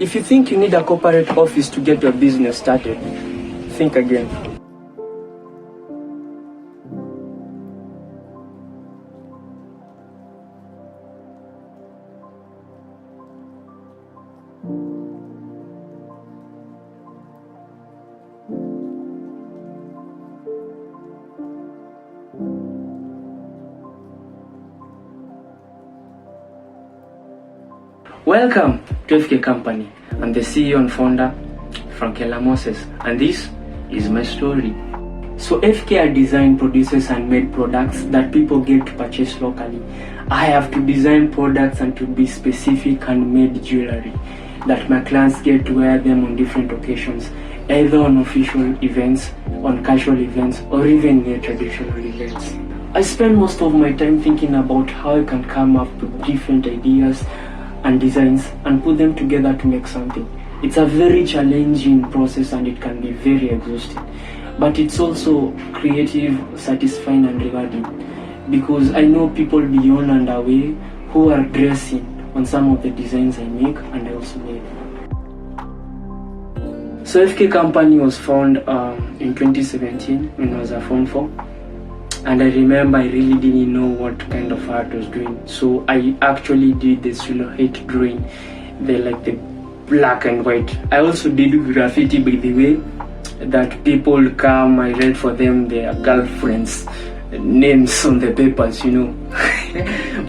If you think you need a corporate office to get your business started, think again. Welcome to FK Company. I'm the CEO and founder, Frankeiler, and this is my story. So FK design produces and made products that people get to purchase locally. I have to design products and to be specific and made jewelry that my clients get to wear them on different occasions, either on official events, on casual events, or even their traditional events. I spend most of my time thinking about how I can come up with different ideas and designs and put them together to make something. It's a very challenging process and it can be very exhausting, but it's also creative, satisfying and rewarding, because I know people beyond and away who are dressing on some of the designs I make and I also made. So FK Company was found in 2017 when I was a Form 4. And I remember I really didn't know what kind of art I was doing. So I actually did the silhouette drawing, the black and white. I also did graffiti, by the way, that people come, I read for them their girlfriends' names on the papers,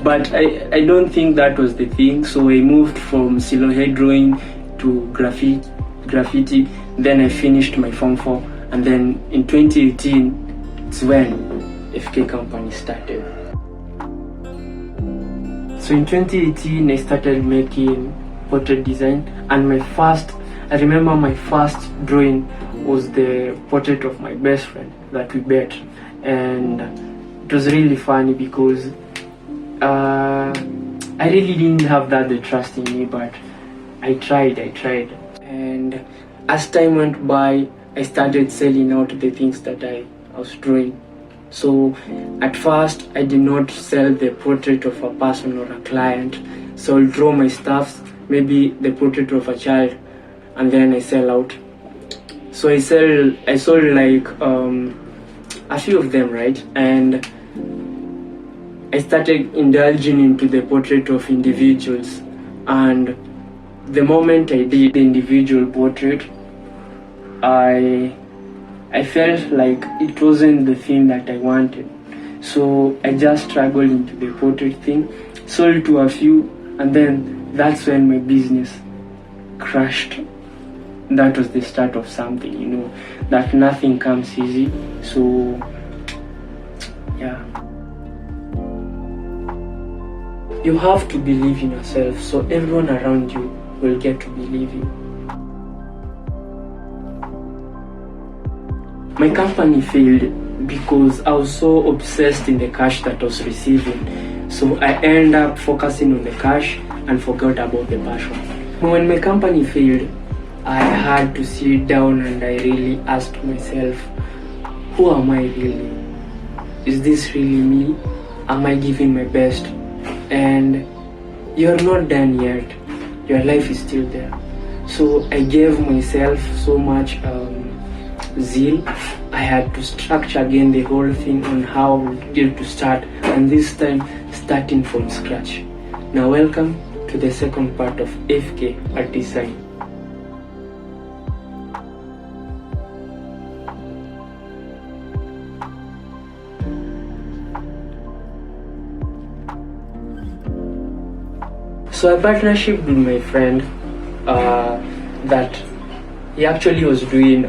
But I don't think that was the thing. So I moved from silhouette drawing to graffiti. Then I finished my Form 4. And then in 2018, it's when FK Company started. So in 2018 I started making portrait design, and I remember my first drawing was the portrait of my best friend that we bet, and it was really funny because I really didn't have the trust in me, but I tried, and as time went by I started selling out the things that I was drawing. So at first I did not sell the portrait of a person or a client, so I'll draw my stuffs, maybe the portrait of a child, and then I sell out. So I sold like a few of them, right? And I started indulging into the portrait of individuals, and the moment I did the individual portrait, I felt like it wasn't the thing that I wanted. So I just struggled into the portrait thing, sold to a few, and then that's when my business crashed. That was the start of something, that nothing comes easy. So, yeah. You have to believe in yourself, so everyone around you will get to believe you. My company failed because I was so obsessed in the cash that I was receiving. So I ended up focusing on the cash and forgot about the passion. When my company failed, I had to sit down and I really asked myself, who am I really? Is this really me? Am I giving my best? And you're not done yet. Your life is still there. So I gave myself so much zeal. I had to structure again the whole thing on how I wanted to start, and this time starting from scratch. Now welcome to the second part of FK at Design. So I partnership with my friend that he actually was doing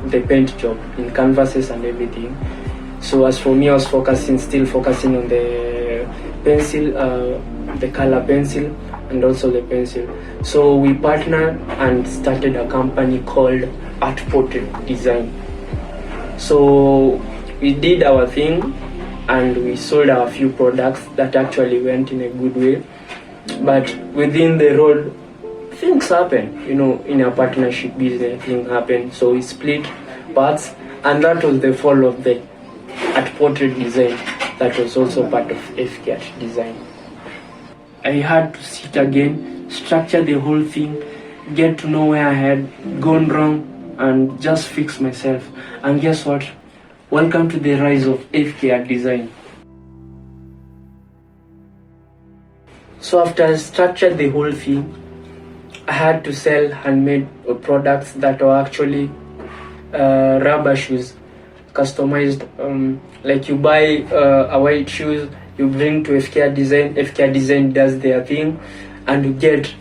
the paint job in canvases and everything. So as for me, I was still focusing on the pencil, the color pencil, and also the pencil. So we partnered and started a company called Art Portrait Design. So we did our thing and we sold our few products that actually went in a good way. But within the road, things happen, in a partnership business, things happen. So we split parts, and that was the fall of the Art Portrait Design. That was also part of FK Art Design. I had to sit again, structure the whole thing, get to know where I had gone wrong and just fix myself. And guess what? Welcome to the rise of FKR design. So after I structured the whole thing, I had to sell handmade products that were actually rubber shoes, customized. Like you buy a white shoes, you bring to FKR design. FKR design does their thing, and you get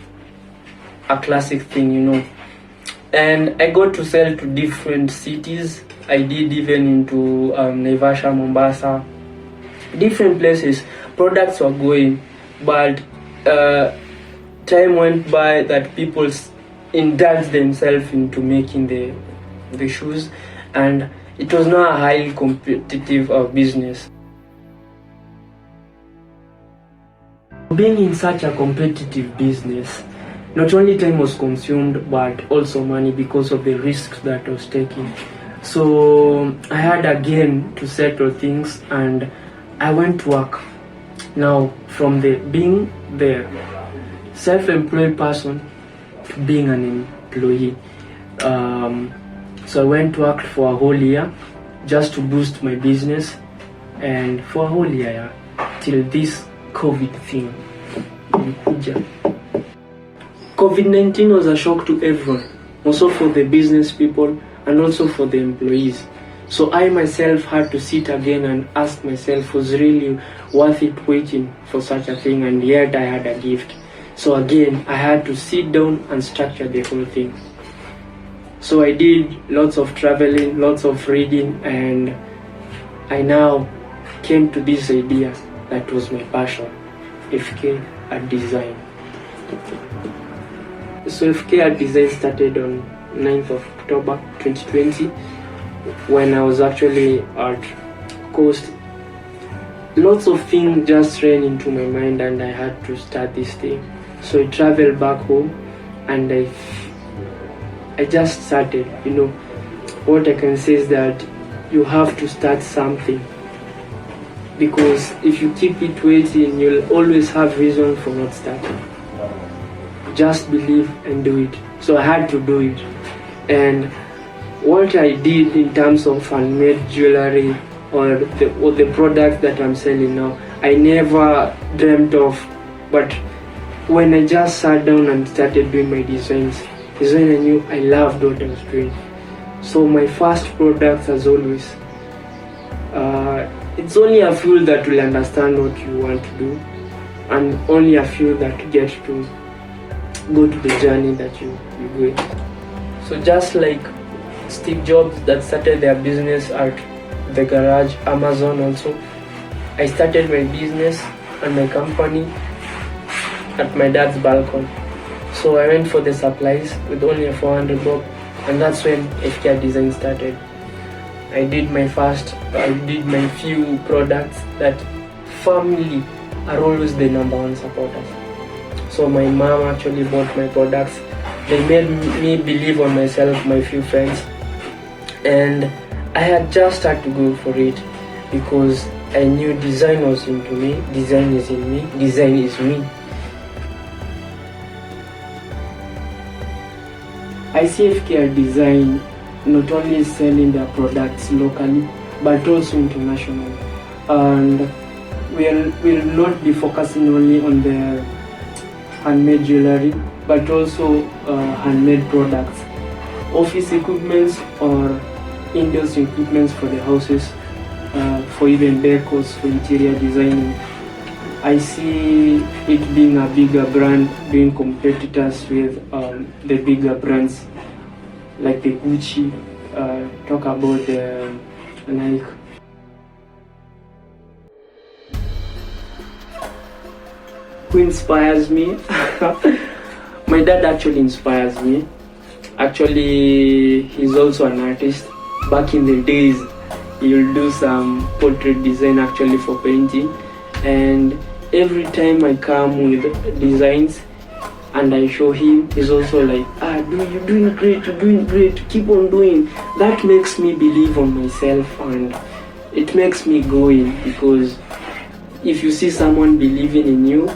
a classic thing, you know. And I got to sell to different cities. I did even into Naivasha, Mombasa, different places. Products were going, but time went by that people indulged themselves into making the shoes, and it was not a highly competitive business. Being in such a competitive business, not only time was consumed but also money because of the risks that I was taking. So I had again to settle things, and I went to work. Now from being the self-employed person to being an employee. So I went to work for a whole year just to boost my business, and for a whole year till this COVID thing. COVID-19 was a shock to everyone, also for the business people and also for the employees. So I myself had to sit again and ask myself, was really worth it waiting for such a thing? And yet I had a gift. So again, I had to sit down and structure the whole thing. So I did lots of traveling, lots of reading, and I now came to this idea that was my passion, FK Art Design. So FK Art Design started on 9th of October 2020 when I was actually at Coast. Lots of things just ran into my mind and I had to start this thing. So I traveled back home and I just started. You know, what I can say is that you have to start something, because if you keep it waiting, you'll always have reason for not starting. Just believe and do it. So I had to do it. And what I did in terms of handmade jewelry or the product that I'm selling now, I never dreamt of. But when I just sat down and started doing my designs, is when I knew I loved what I was doing. So my first product, as always, it's only a few that will understand what you want to do, and only a few that get to go to the journey that you go. So just like Steve Jobs that started their business at the garage, Amazon also, I started my business and my company at my dad's balcony. So I went for the supplies with only a 400 bob, and that's when FK Design started. I did my few products that family are always the #1 supporters. So my mom actually bought my products. They made me believe on myself, my few friends, and I had just started to go for it because I knew design was into me, design is in me, design is me. I see FKR Design not only selling their products locally but also internationally, and we'll not be focusing only on the handmade jewelry but also handmade products, office equipments or indoor equipments for the houses, for even decors, for interior designing. I see it being a bigger brand, being competitors with the bigger brands like the Gucci, talk about the Nike. Who inspires me? My dad actually inspires me. Actually, he's also an artist. Back in the days, he'll do some portrait design actually for painting, and every time I come with designs and I show him, he's also like, you're doing great, keep on doing. That makes me believe on myself and it makes me going, because if you see someone believing in you,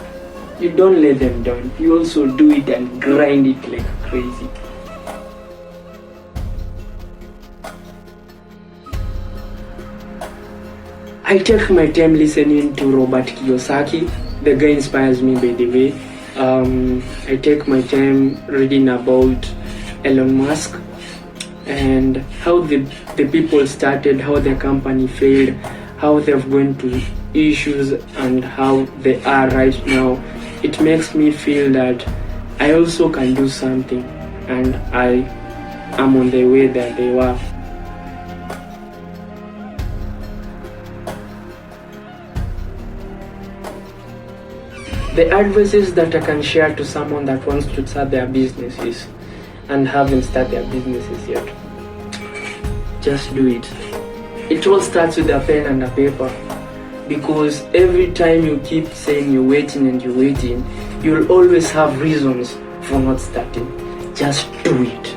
you don't let them down. You also do it and grind it like crazy. I take my time listening to Robert Kiyosaki. The guy inspires me, by the way. I take my time reading about Elon Musk and how the people started, how their company failed, how they've gone to issues and how they are right now. It makes me feel that I also can do something and I am on the way that they were. The advices that I can share to someone that wants to start their businesses and haven't started their businesses yet: just do it. It all starts with a pen and a paper, because every time you keep saying you're waiting and you're waiting, you'll always have reasons for not starting. Just do it.